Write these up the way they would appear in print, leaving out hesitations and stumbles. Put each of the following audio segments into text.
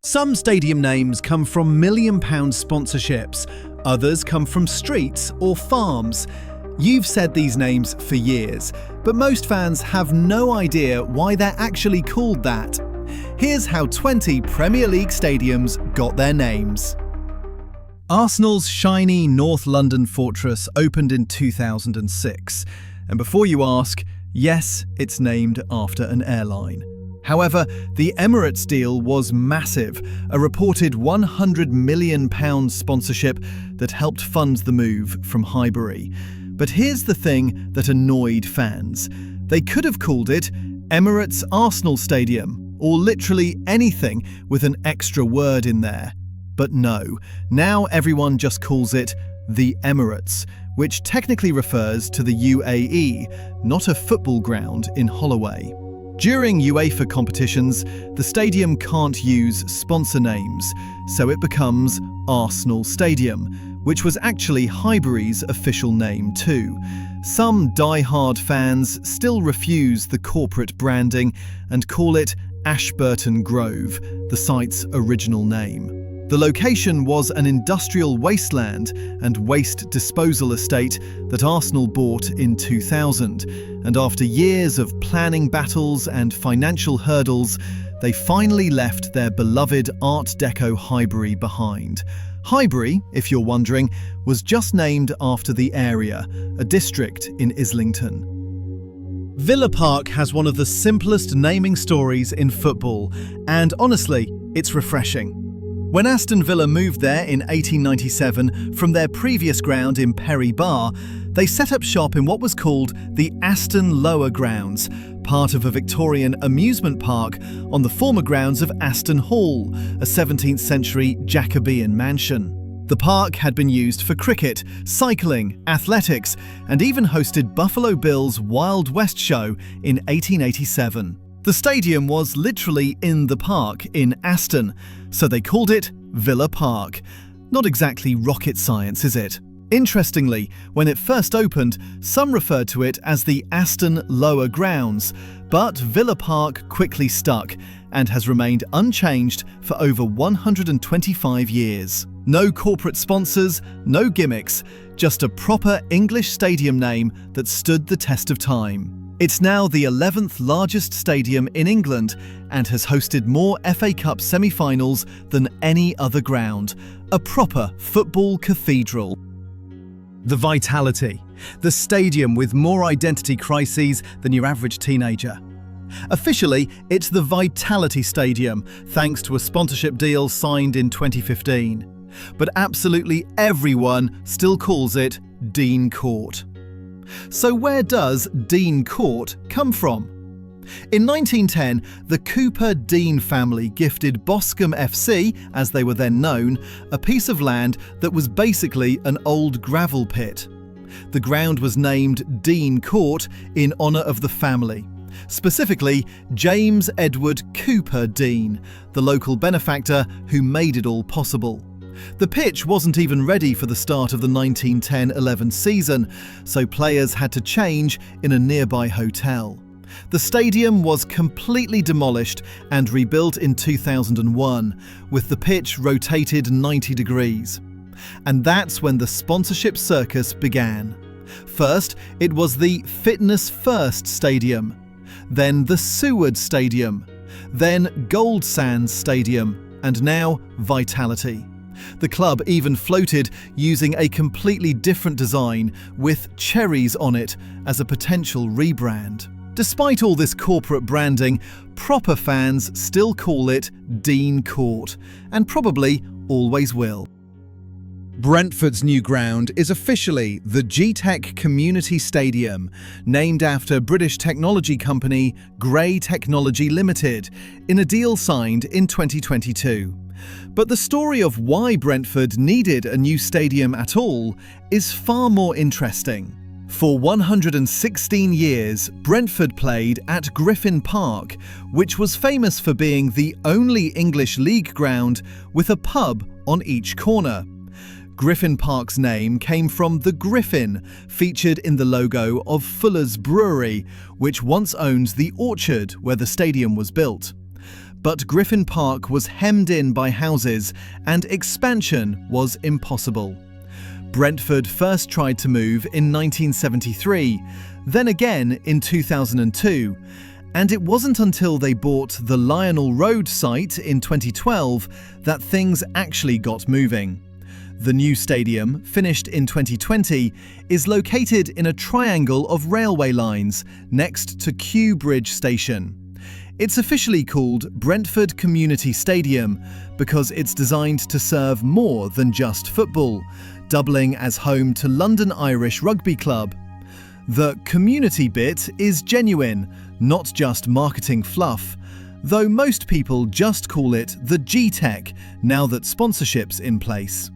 Some stadium names come from million-pound sponsorships, others come from streets or farms. You've said these names for years, but most fans have no idea why they're actually called that. Here's how 20 Premier League stadiums got their names. Arsenal's shiny North London fortress opened in 2006. And before you ask, yes, it's named after an airline. However, the Emirates deal was massive, a reported £100 million sponsorship that helped fund the move from Highbury. But here's the thing that annoyed fans. They could have called it Emirates Arsenal Stadium, or literally anything with an extra word in there. But no, now everyone just calls it the Emirates, which technically refers to the UAE, not a football ground in Holloway. During UEFA competitions, the stadium can't use sponsor names, so it becomes Arsenal Stadium, which was actually Highbury's official name too. Some die-hard fans still refuse the corporate branding and call it Ashburton Grove, the site's original name. The location was an industrial wasteland and waste disposal estate that Arsenal bought in 2000, and after years of planning battles and financial hurdles, they finally left their beloved Art Deco Highbury behind. Highbury, if you're wondering, was just named after the area, a district in Islington. Villa Park has one of the simplest naming stories in football, and honestly, it's refreshing. When Aston Villa moved there in 1897 from their previous ground in Perry Bar, they set up shop in what was called the Aston Lower Grounds, part of a Victorian amusement park on the former grounds of Aston Hall, a 17th century Jacobean mansion. The park had been used for cricket, cycling, athletics, and even hosted Buffalo Bill's Wild West show in 1887. The stadium was literally in the park in Aston, so they called it Villa Park. Not exactly rocket science, is it? Interestingly, when it first opened, some referred to it as the Aston Lower Grounds, but Villa Park quickly stuck and has remained unchanged for over 125 years. No corporate sponsors, no gimmicks, just a proper English stadium name that stood the test of time. It's now the 11th largest stadium in England and has hosted more FA Cup semi-finals than any other ground. A proper football cathedral. The Vitality. The stadium with more identity crises than your average teenager. Officially, it's the Vitality Stadium, thanks to a sponsorship deal signed in 2015. But absolutely everyone still calls it Dean Court. So where does Dean Court come from? In 1910, the Cooper-Dean family gifted Boscombe FC, as they were then known, a piece of land that was basically an old gravel pit. The ground was named Dean Court in honour of the family, specifically James Edward Cooper-Dean, the local benefactor who made it all possible. The pitch wasn't even ready for the start of the 1910-11 season, so players had to change in a nearby hotel. The stadium was completely demolished and rebuilt in 2001, with the pitch rotated 90 degrees. And that's when the sponsorship circus began. First, it was the Fitness First Stadium, then the Seward Stadium, then Gold Sands Stadium, and now Vitality. The club even floated using a completely different design with cherries on it as a potential rebrand. Despite all this corporate branding, proper fans still call it Dean Court, and probably always will. Brentford's new ground is officially the Gtech Community Stadium, named after British technology company Grey Technology Limited, in a deal signed in 2022. But the story of why Brentford needed a new stadium at all is far more interesting. For 116 years, Brentford played at Griffin Park, which was famous for being the only English league ground with a pub on each corner. Griffin Park's name came from the Griffin, featured in the logo of Fuller's Brewery, which once owned the orchard where the stadium was built. but Griffin Park was hemmed in by houses and expansion was impossible. Brentford first tried to move in 1973, then again in 2002, and it wasn't until they bought the Lionel Road site in 2012 that things actually got moving. The new stadium, finished in 2020, is located in a triangle of railway lines next to Kew Bridge Station. It's officially called Brentford Community Stadium because it's designed to serve more than just football, doubling as home to London Irish Rugby Club. The community bit is genuine, not just marketing fluff, though most people just call it the Gtech now that sponsorship's in place.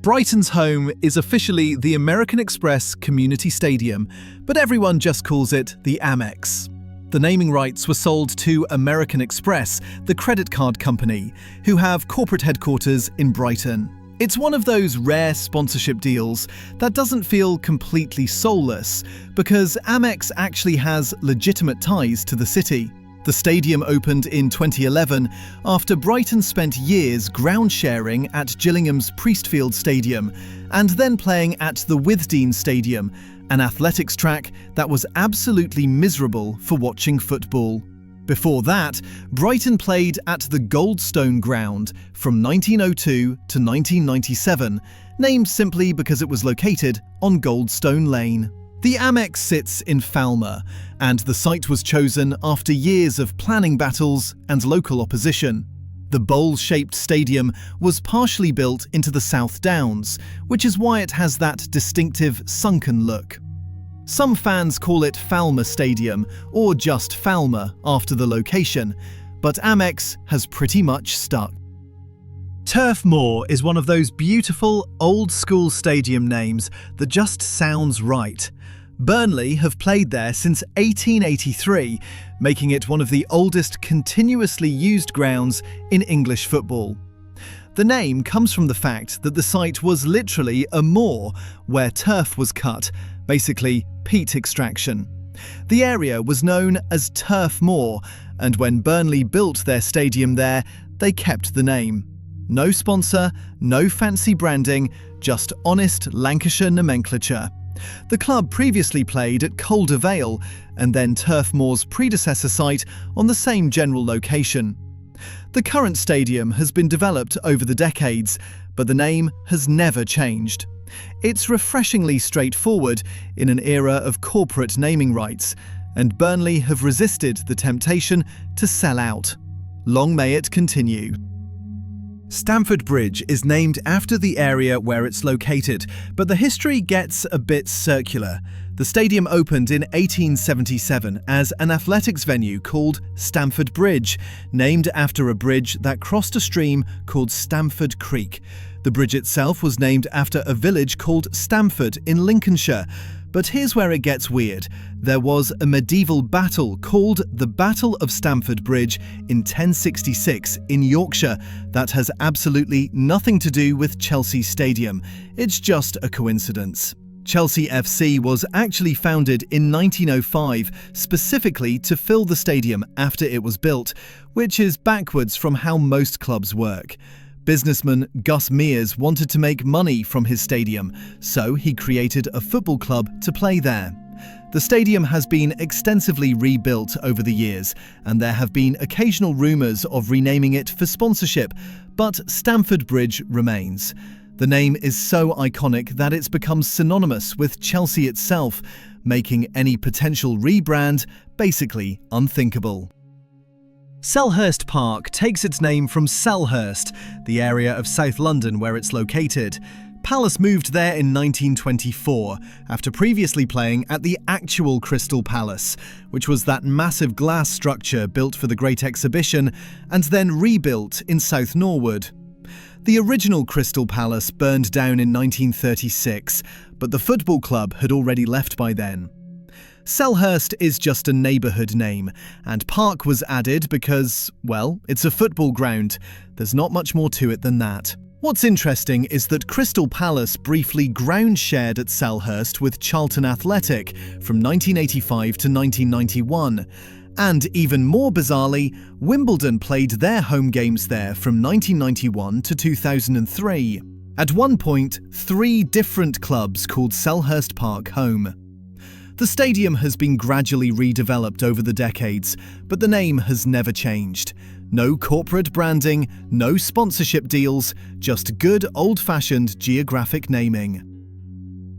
Brighton's home is officially the American Express Community Stadium, but everyone just calls it the Amex. The naming rights were sold to American Express, the credit card company, who have corporate headquarters in Brighton. It's one of those rare sponsorship deals that doesn't feel completely soulless, because Amex actually has legitimate ties to the city. The stadium opened in 2011 after Brighton spent years ground sharing at Gillingham's Priestfield Stadium and then playing at the Withdean Stadium, an athletics track that was absolutely miserable for watching football. Before that, Brighton played at the Goldstone Ground from 1902 to 1997, named simply because it was located on Goldstone Lane. The Amex sits in Falmer, and the site was chosen after years of planning battles and local opposition. The bowl-shaped stadium was partially built into the South Downs, which is why it has that distinctive sunken look. Some fans call it Falmer Stadium or just Falmer after the location, but Amex has pretty much stuck. Turf Moor is one of those beautiful, old-school stadium names that just sounds right. Burnley have played there since 1883, making it one of the oldest continuously used grounds in English football. The name comes from the fact that the site was literally a moor where turf was cut, basically peat extraction. The area was known as Turf Moor, and when Burnley built their stadium there, they kept the name. No sponsor, no fancy branding, just honest Lancashire nomenclature. The club previously played at Calder Vale and then Turf Moor's predecessor site on the same general location. The current stadium has been developed over the decades, but the name has never changed. It's refreshingly straightforward in an era of corporate naming rights, and Burnley have resisted the temptation to sell out. Long may it continue. Stamford Bridge is named after the area where it's located, but the history gets a bit circular. The stadium opened in 1877 as an athletics venue called Stamford Bridge, named after a bridge that crossed a stream called Stamford Creek. The bridge itself was named after a village called Stamford in Lincolnshire. But here's where it gets weird. There was a medieval battle called the Battle of Stamford Bridge in 1066 in Yorkshire that has absolutely nothing to do with Chelsea Stadium. It's just a coincidence. Chelsea FC was actually founded in 1905 specifically to fill the stadium after it was built, which is backwards from how most clubs work. Businessman Gus Mears wanted to make money from his stadium, so he created a football club to play there. The stadium has been extensively rebuilt over the years, and there have been occasional rumours of renaming it for sponsorship, but Stamford Bridge remains. The name is so iconic that it's become synonymous with Chelsea itself, making any potential rebrand basically unthinkable. Selhurst Park takes its name from Selhurst, the area of South London where it's located. Palace moved there in 1924, after previously playing at the actual Crystal Palace, which was that massive glass structure built for the Great Exhibition and then rebuilt in South Norwood. The original Crystal Palace burned down in 1936, but the football club had already left by then. Selhurst is just a neighbourhood name, and Park was added because, well, it's a football ground. There's not much more to it than that. What's interesting is that Crystal Palace briefly ground shared at Selhurst with Charlton Athletic from 1985 to 1991, And even more bizarrely, Wimbledon played their home games there from 1991 to 2003. At one point, 3 different clubs called Selhurst Park home. The stadium has been gradually redeveloped over the decades, but the name has never changed. No corporate branding, no sponsorship deals, just good old-fashioned geographic naming.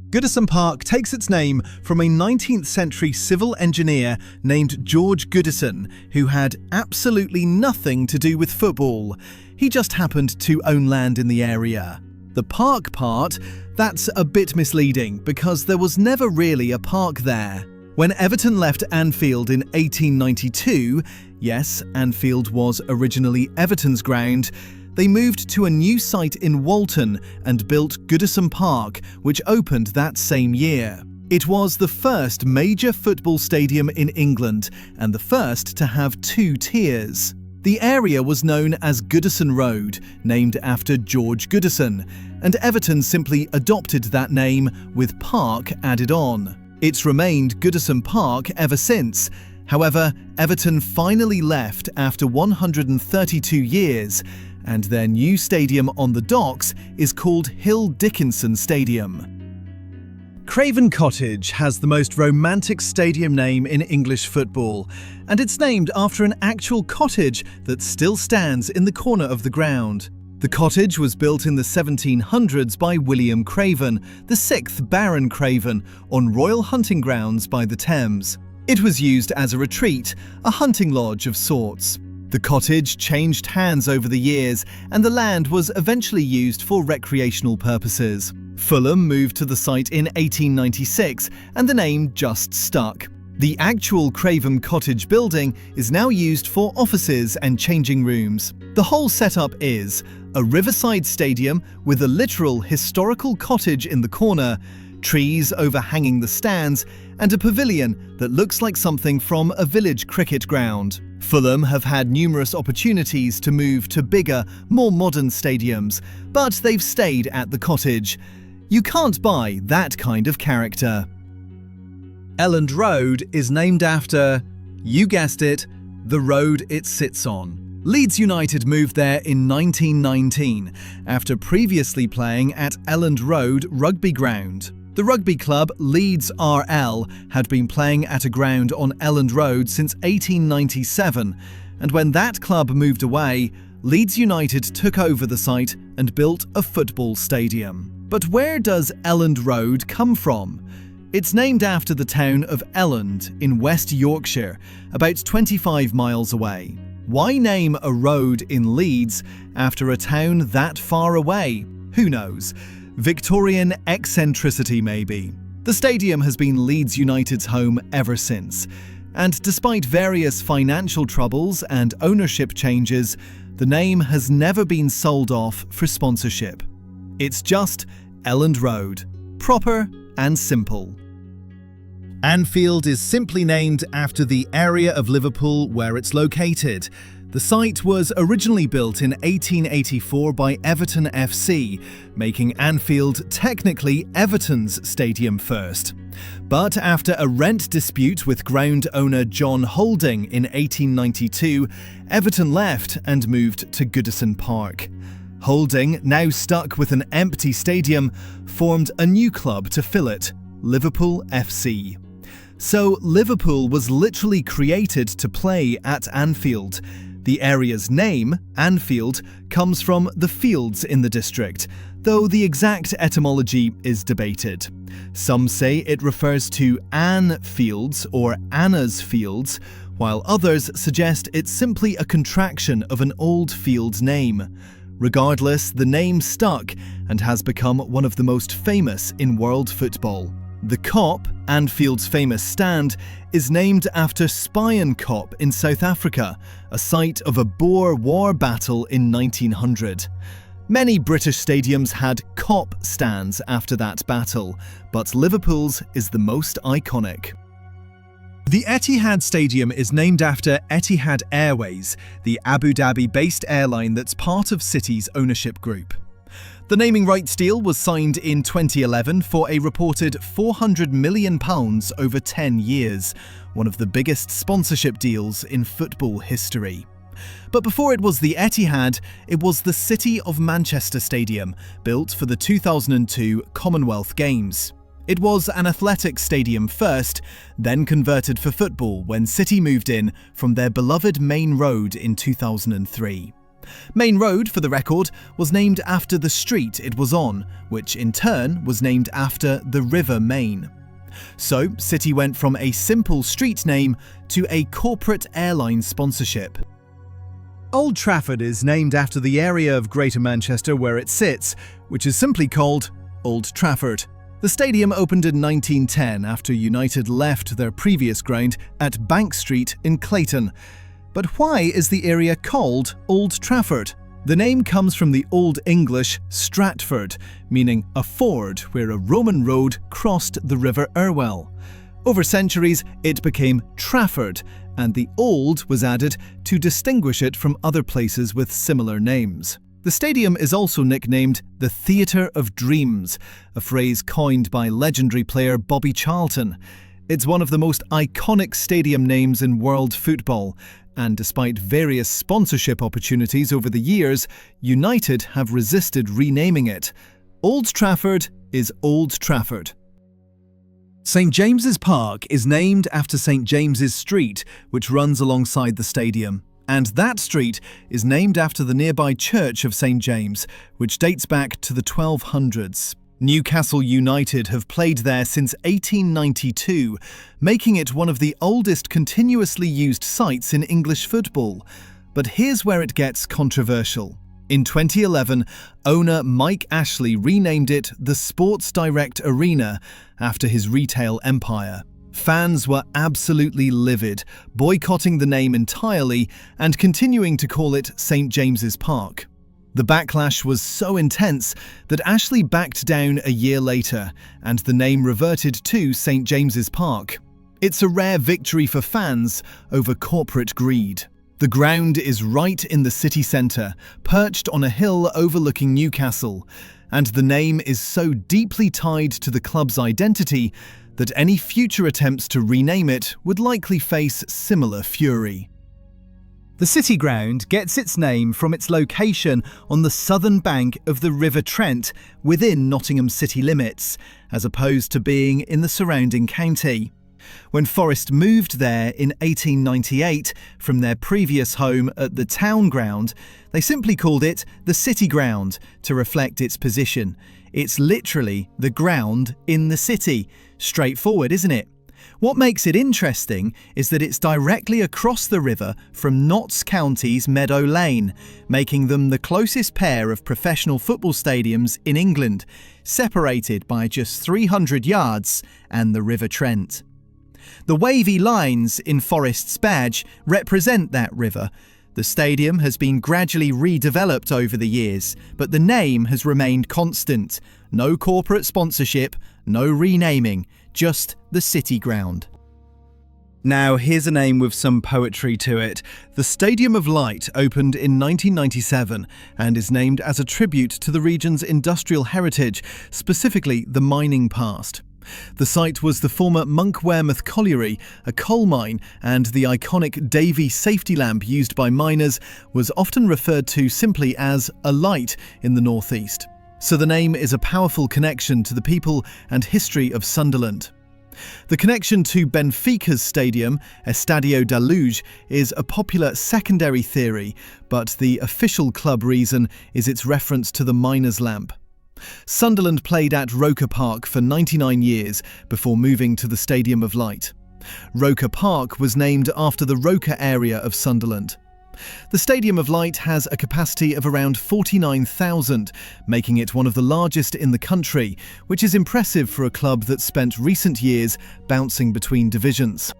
Goodison Park takes its name from a 19th century civil engineer named George Goodison, who had absolutely nothing to do with football. He just happened to own land in the area. The park part, that's a bit misleading because there was never really a park there. When Everton left Anfield in 1892, yes, Anfield was originally Everton's ground, they moved to a new site in Walton and built Goodison Park, which opened that same year. It was the first major football stadium in England and the first to have 2 tiers. The area was known as Goodison Road, named after George Goodison, and Everton simply adopted that name with Park added on. It's remained Goodison Park ever since. However, Everton finally left after 132 years, and their new stadium on the docks is called Hill Dickinson Stadium. Craven Cottage has the most romantic stadium name in English football, and it's named after an actual cottage that still stands in the corner of the ground. The cottage was built in the 1700s by William Craven, the 6th Baron Craven, on royal hunting grounds by the Thames. It was used as a retreat, a hunting lodge of sorts. The cottage changed hands over the years, and the land was eventually used for recreational purposes. Fulham moved to the site in 1896, and the name just stuck. The actual Craven Cottage building is now used for offices and changing rooms. The whole setup is a riverside stadium with a literal historical cottage in the corner, trees overhanging the stands, and a pavilion that looks like something from a village cricket ground. Fulham have had numerous opportunities to move to bigger, more modern stadiums, but they've stayed at the cottage. You can't buy that kind of character. Elland Road is named after, you guessed it, the road it sits on. Leeds United moved there in 1919, after previously playing at Elland Road Rugby Ground. The rugby club Leeds RL had been playing at a ground on Elland Road since 1897, and when that club moved away, Leeds United took over the site and built a football stadium. But where does Elland Road come from? It's named after the town of Elland in West Yorkshire, about 25 miles away. Why name a road in Leeds after a town that far away? Who knows? Victorian eccentricity maybe. The stadium has been Leeds United's home ever since, and despite various financial troubles and ownership changes, the name has never been sold off for sponsorship. It's just Elland Road, proper and simple. Anfield is simply named after the area of Liverpool where it's located. The site was originally built in 1884 by Everton FC, making Anfield technically Everton's stadium first. But after a rent dispute with ground owner John Holding in 1892, Everton left and moved to Goodison Park. Holding, now stuck with an empty stadium, formed a new club to fill it, Liverpool FC. So Liverpool was literally created to play at Anfield. The area's name, Anfield, comes from the fields in the district, though the exact etymology is debated. Some say it refers to Anne Fields or Anna's Fields, while others suggest it's simply a contraction of an old field name. Regardless, the name stuck and has become one of the most famous in world football. The Kop, Anfield's famous stand, is named after Spion Kop in South Africa, a site of a Boer War battle in 1900. Many British stadiums had Kop stands after that battle, but Liverpool's is the most iconic. The Etihad Stadium is named after Etihad Airways, the Abu Dhabi-based airline that's part of City's ownership group. The naming rights deal was signed in 2011 for a reported £400 million over 10 years, one of the biggest sponsorship deals in football history. But before it was the Etihad, it was the City of Manchester Stadium, built for the 2002 Commonwealth Games. It was an athletics stadium first, then converted for football when City moved in from their beloved Main Road in 2003. Main Road, for the record, was named after the street it was on, which in turn was named after the River Main. So, City went from a simple street name to a corporate airline sponsorship. Old Trafford is named after the area of Greater Manchester where it sits, which is simply called Old Trafford. The stadium opened in 1910 after United left their previous ground at Bank Street in Clayton. But why is the area called Old Trafford? The name comes from the Old English Stratford, meaning a ford where a Roman road crossed the River Irwell. Over centuries, it became Trafford, and the Old was added to distinguish it from other places with similar names. The stadium is also nicknamed the Theatre of Dreams, a phrase coined by legendary player Bobby Charlton. It's one of the most iconic stadium names in world football, and despite various sponsorship opportunities over the years, United have resisted renaming it. Old Trafford is Old Trafford. St James's Park is named after St James's Street, which runs alongside the stadium. And that street is named after the nearby Church of St James, which dates back to the 1200s. Newcastle United have played there since 1892, making it one of the oldest continuously used sites in English football. But here's where it gets controversial. In 2011, owner Mike Ashley renamed it the Sports Direct Arena after his retail empire. Fans were absolutely livid, boycotting the name entirely and continuing to call it St James's Park. The backlash was so intense that Ashley backed down a year later, and the name reverted to St James's Park. It's a rare victory for fans over corporate greed. The ground is right in the city centre, perched on a hill overlooking Newcastle, and the name is so deeply tied to the club's identity that any future attempts to rename it would likely face similar fury. The City Ground gets its name from its location on the southern bank of the River Trent within Nottingham city limits, as opposed to being in the surrounding county. When Forest moved there in 1898 from their previous home at the Town Ground, they simply called it the City Ground to reflect its position. It's literally the ground in the city. Straightforward, isn't it? What makes it interesting is that it's directly across the river from Notts County's Meadow Lane, making them the closest pair of professional football stadiums in England, separated by just 300 yards and the River Trent. The wavy lines in Forest's badge represent that river. The stadium has been gradually redeveloped over the years, but the name has remained constant. No corporate sponsorship, no renaming, just the City Ground. Now, here's a name with some poetry to it. The Stadium of Light opened in 1997 and is named as a tribute to the region's industrial heritage, specifically the mining past. The site was the former Monk-Wearmouth Colliery, a coal mine, and the iconic Davy safety lamp used by miners was often referred to simply as a light in the northeast. So the name is a powerful connection to the people and history of Sunderland. The connection to Benfica's stadium, Estadio da Luz, is a popular secondary theory, but the official club reason is its reference to the miner's lamp. Sunderland played at Roker Park for 99 years before moving to the Stadium of Light. Roker Park was named after the Roker area of Sunderland. The Stadium of Light has a capacity of around 49,000, making it one of the largest in the country, which is impressive for a club that spent recent years bouncing between divisions.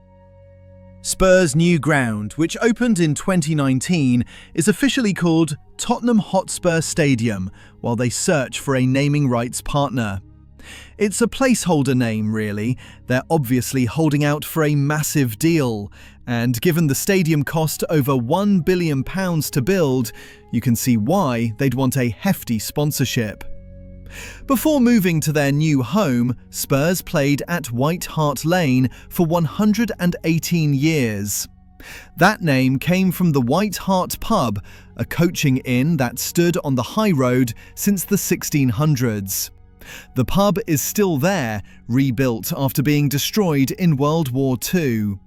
Spurs' new ground, which opened in 2019, is officially called Tottenham Hotspur Stadium, while they search for a naming rights partner. It's a placeholder name, really. They're obviously holding out for a massive deal. And given the stadium cost over £1 billion to build, you can see why they'd want a hefty sponsorship. Before moving to their new home, Spurs played at White Hart Lane for 118 years. That name came from the White Hart pub, a coaching inn that stood on the high road since the 1600s. The pub is still there, rebuilt after being destroyed in World War II.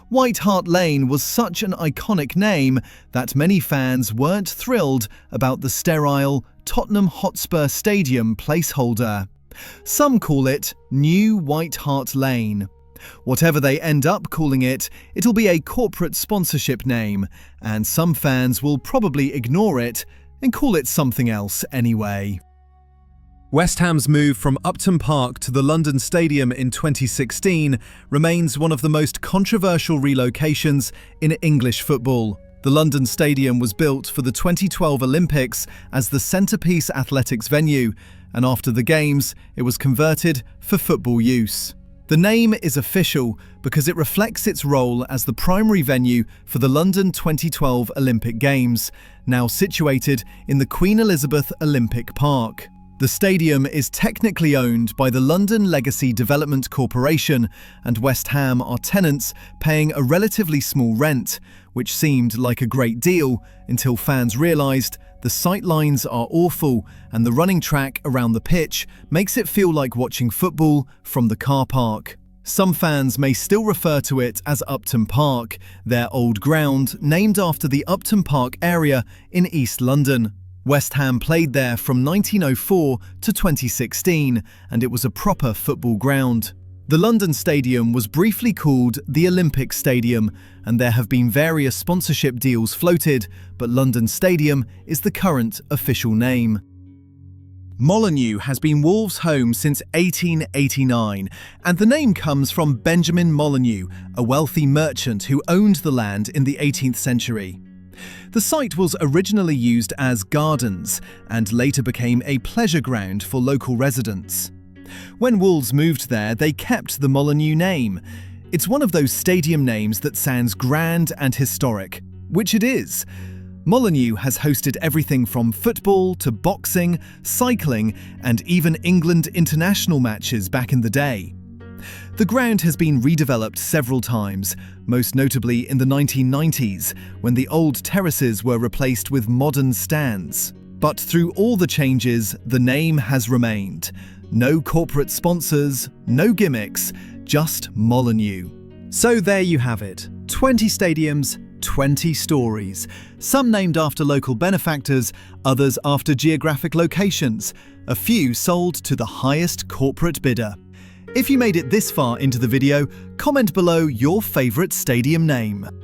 White Hart Lane was such an iconic name that many fans weren't thrilled about the sterile Tottenham Hotspur Stadium placeholder. Some call it New White Hart Lane. Whatever they end up calling it, it'll be a corporate sponsorship name, and some fans will probably ignore it and call it something else anyway. West Ham's move from Upton Park to the London Stadium in 2016 remains one of the most controversial relocations in English football. The London Stadium was built for the 2012 Olympics as the centrepiece athletics venue, and after the Games, it was converted for football use. The name is official because it reflects its role as the primary venue for the London 2012 Olympic Games, now situated in the Queen Elizabeth Olympic Park. The stadium is technically owned by the London Legacy Development Corporation, and West Ham are tenants paying a relatively small rent, which seemed like a great deal until fans realised the sightlines are awful and the running track around the pitch makes it feel like watching football from the car park. Some fans may still refer to it as Upton Park, their old ground named after the Upton Park area in East London. West Ham played there from 1904 to 2016, and it was a proper football ground. The London Stadium was briefly called the Olympic Stadium, and there have been various sponsorship deals floated, but London Stadium is the current official name. Molineux has been Wolves' home since 1889, and the name comes from Benjamin Molineux, a wealthy merchant who owned the land in the 18th century. The site was originally used as gardens and later became a pleasure ground for local residents. When Wolves moved there, they kept the Molineux name. It's one of those stadium names that sounds grand and historic, which it is. Molineux has hosted everything from football to boxing, cycling, and even England international matches back in the day. The ground has been redeveloped several times, most notably in the 1990s, when the old terraces were replaced with modern stands. But through all the changes, the name has remained. No corporate sponsors, no gimmicks, just Molineux. So there you have it, 20 stadiums, 20 stories. Some named after local benefactors, others after geographic locations. A few sold to the highest corporate bidder. If you made it this far into the video, comment below your favourite stadium name.